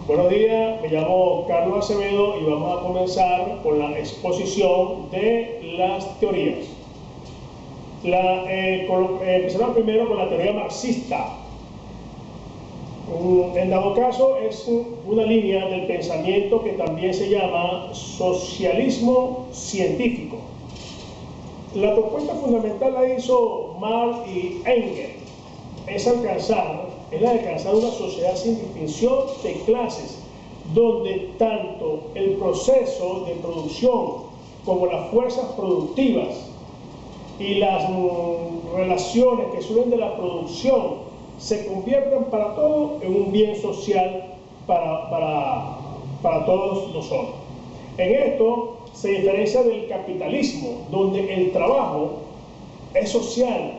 Buenos días, me llamo Carlos Acevedo y vamos a comenzar con la exposición de las teorías. Empezaremos primero con la teoría marxista. En dado caso es una línea del pensamiento que también se llama socialismo científico. La propuesta fundamental la hizo Marx y Engels. Es la de alcanzar una sociedad sin distinción de clases, donde tanto el proceso de producción como las fuerzas productivas y las relaciones que surgen de la producción se conviertan para todos en un bien social para todos nosotros. En esto se diferencia del capitalismo, donde el trabajo es social,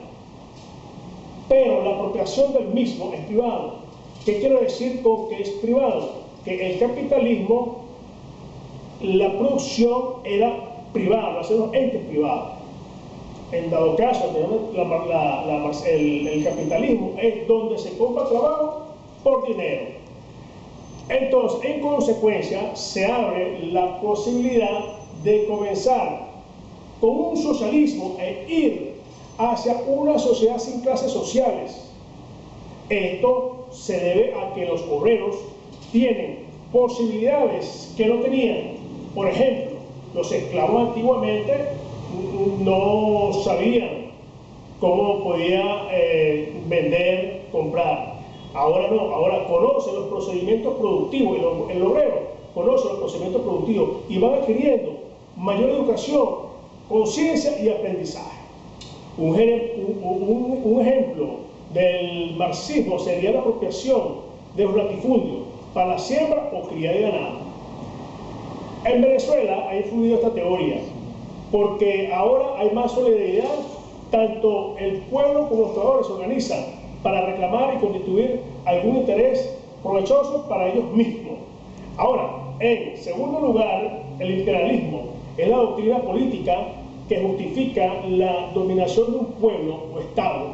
pero la apropiación del mismo es privado. ¿Qué quiero decir con que es privado? Que el capitalismo, la producción era privada, lo hacen los entes privados. En dado caso, el capitalismo es donde se compra trabajo por dinero. Entonces, en consecuencia, se abre la posibilidad de comenzar con un socialismo e ir hacia una sociedad sin clases sociales. Esto se debe a que los obreros tienen posibilidades que no tenían. Por ejemplo, los esclavos antiguamente no sabían cómo podía vender, comprar. Ahora no, ahora conocen los procedimientos productivos, el obrero conoce los procedimientos productivos y van adquiriendo mayor educación, conciencia y aprendizaje. Un ejemplo del marxismo sería la apropiación de los latifundios para la siembra o cría de ganado. En Venezuela ha influido esta teoría, porque ahora hay más solidaridad, tanto el pueblo como los trabajadores se organizan para reclamar y constituir algún interés provechoso para ellos mismos. Ahora, en segundo lugar, el imperialismo es la doctrina política que justifica la dominación de un pueblo o estado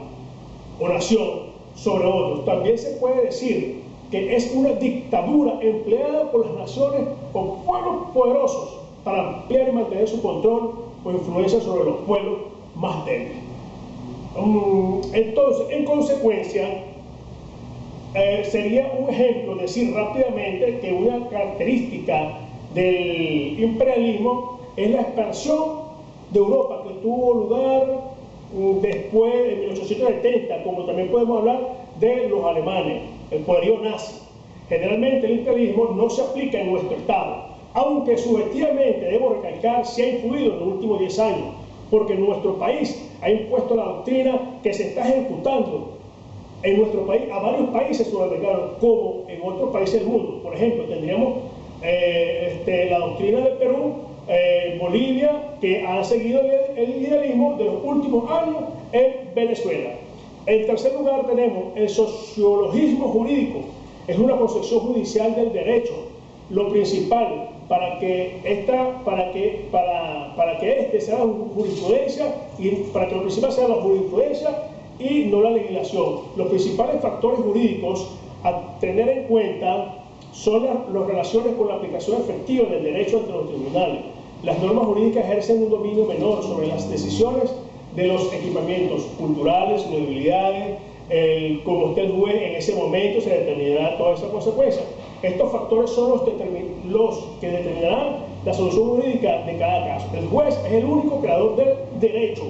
o nación sobre otros. También se puede decir que es una dictadura empleada por las naciones o pueblos poderosos para ampliar y mantener su control o influencia sobre los pueblos más débiles. Entonces, en consecuencia, sería un ejemplo decir rápidamente que una característica del imperialismo es la expansión de Europa, que tuvo lugar después de 1870, como también podemos hablar de los alemanes, el poderío nazi. Generalmente el imperialismo no se aplica en nuestro estado, aunque subjetivamente, debo recalcar, se ha influido en los últimos 10 años, porque en nuestro país ha impuesto la doctrina que se está ejecutando en nuestro país, a varios países sudamericanos, como en otros países del mundo. Por ejemplo, tendríamos la doctrina de Perú, Bolivia, que han seguido el idealismo de los últimos años en Venezuela. En tercer lugar tenemos el sociologismo jurídico. Es una concepción judicial del derecho. Lo principal para que este sea la jurisprudencia y para que lo principal sea la jurisprudencia y no la legislación. Los principales factores jurídicos a tener en cuenta son las relaciones con la aplicación efectiva del derecho ante los tribunales. Las normas jurídicas ejercen un dominio menor sobre las decisiones de los equipamientos culturales, movilidades, como esté el juez en ese momento se determinará toda esa consecuencia. Estos factores son los que determinarán la solución jurídica de cada caso. El juez es el único creador del derecho.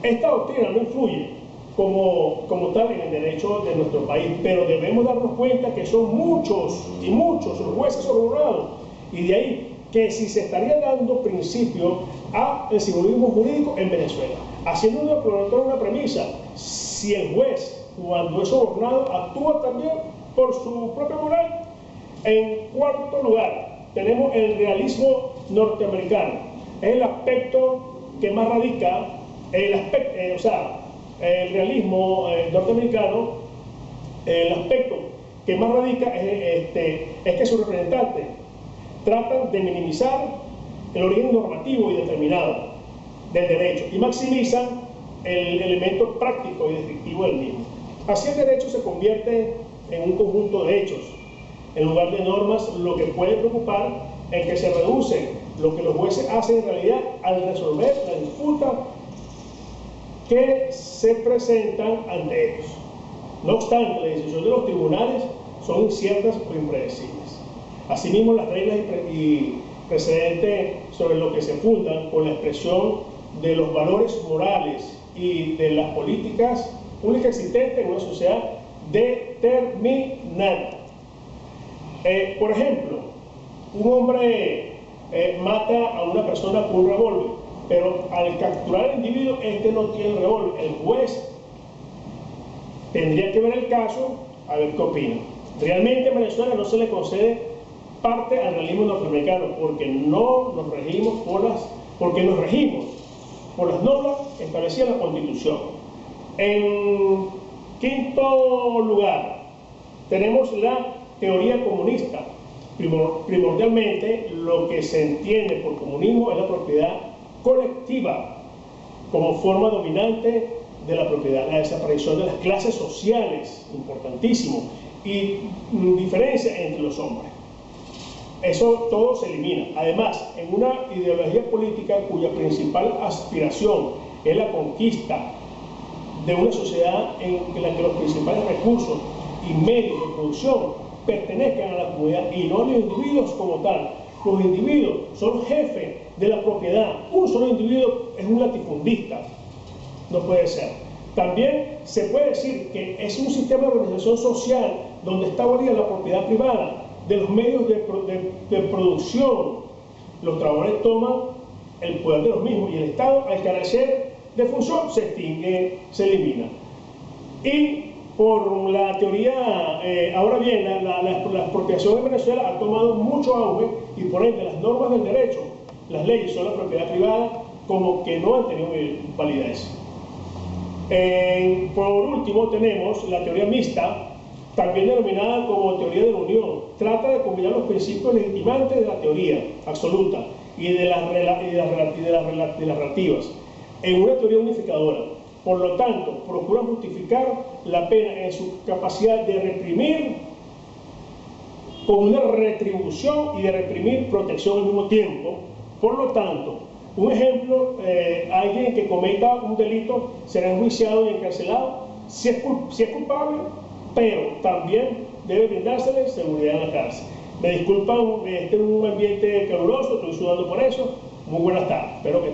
Esta doctrina no influye como tal en el derecho de nuestro país, pero debemos darnos cuenta que son muchos y muchos los jueces sobrebordados, y de ahí que si se estaría dando principio al simbolismo jurídico en Venezuela. Haciendo una premisa, si el juez, cuando es sobornado, actúa también por su propia moral. En cuarto lugar, tenemos el realismo norteamericano. Es el aspecto que más radica, el realismo norteamericano, el aspecto que más radica es que sus representantes tratan de minimizar el origen normativo y determinado del derecho y maximizan el elemento práctico y descriptivo del mismo. Así el derecho se convierte en un conjunto de hechos en lugar de normas, lo que puede preocupar es que se reduce lo que los jueces hacen en realidad al resolver la disputa que se presentan ante ellos. No obstante, la decisión de los tribunales son inciertas o impredecibles. Asimismo, las reglas y precedentes sobre lo que se fundan con la expresión de los valores morales y de las políticas públicas existentes en una sociedad determinada. Por ejemplo, un hombre mata a una persona con un revólver, pero al capturar al individuo, este no tiene revólver. El juez tendría que ver el caso a ver qué opina. Realmente en Venezuela no se le concede parte al realismo norteamericano porque nos regimos por las normas establecidas en la Constitución. En quinto lugar, tenemos la teoría comunista. Primordialmente, lo que se entiende por comunismo es la propiedad colectiva como forma dominante de la propiedad, la desaparición de las clases sociales, importantísimo, y diferencia entre los hombres. Eso todo se elimina. Además, en una ideología política cuya principal aspiración es la conquista de una sociedad en la que los principales recursos y medios de producción pertenezcan a la comunidad y no a los individuos como tal. Los individuos son los jefes de la propiedad. Un solo individuo es un latifundista. No puede ser. También se puede decir que es un sistema de organización social donde está abolida la propiedad privada de los medios de producción. Los trabajadores toman el poder de los mismos y el Estado, al carecer de función, se extingue, se elimina. Y por la teoría, ahora bien, la expropiación en Venezuela ha tomado mucho auge y por ende las normas del derecho, las leyes sobre la propiedad privada, como que no han tenido validez. Por último tenemos la teoría mixta, también denominada como teoría de la unión. Trata de combinar los principios legitimantes de la teoría absoluta y de las relativas en una teoría unificadora. Por lo tanto, procura justificar la pena en su capacidad de reprimir con una retribución y de reprimir protección al mismo tiempo. Por lo tanto, un ejemplo, alguien que cometa un delito será enjuiciado y encarcelado si es culpable, pero también debe brindársele seguridad en la cárcel. Me disculpan, este es un ambiente caluroso, estoy sudando por eso. Muy buenas tardes. Espero que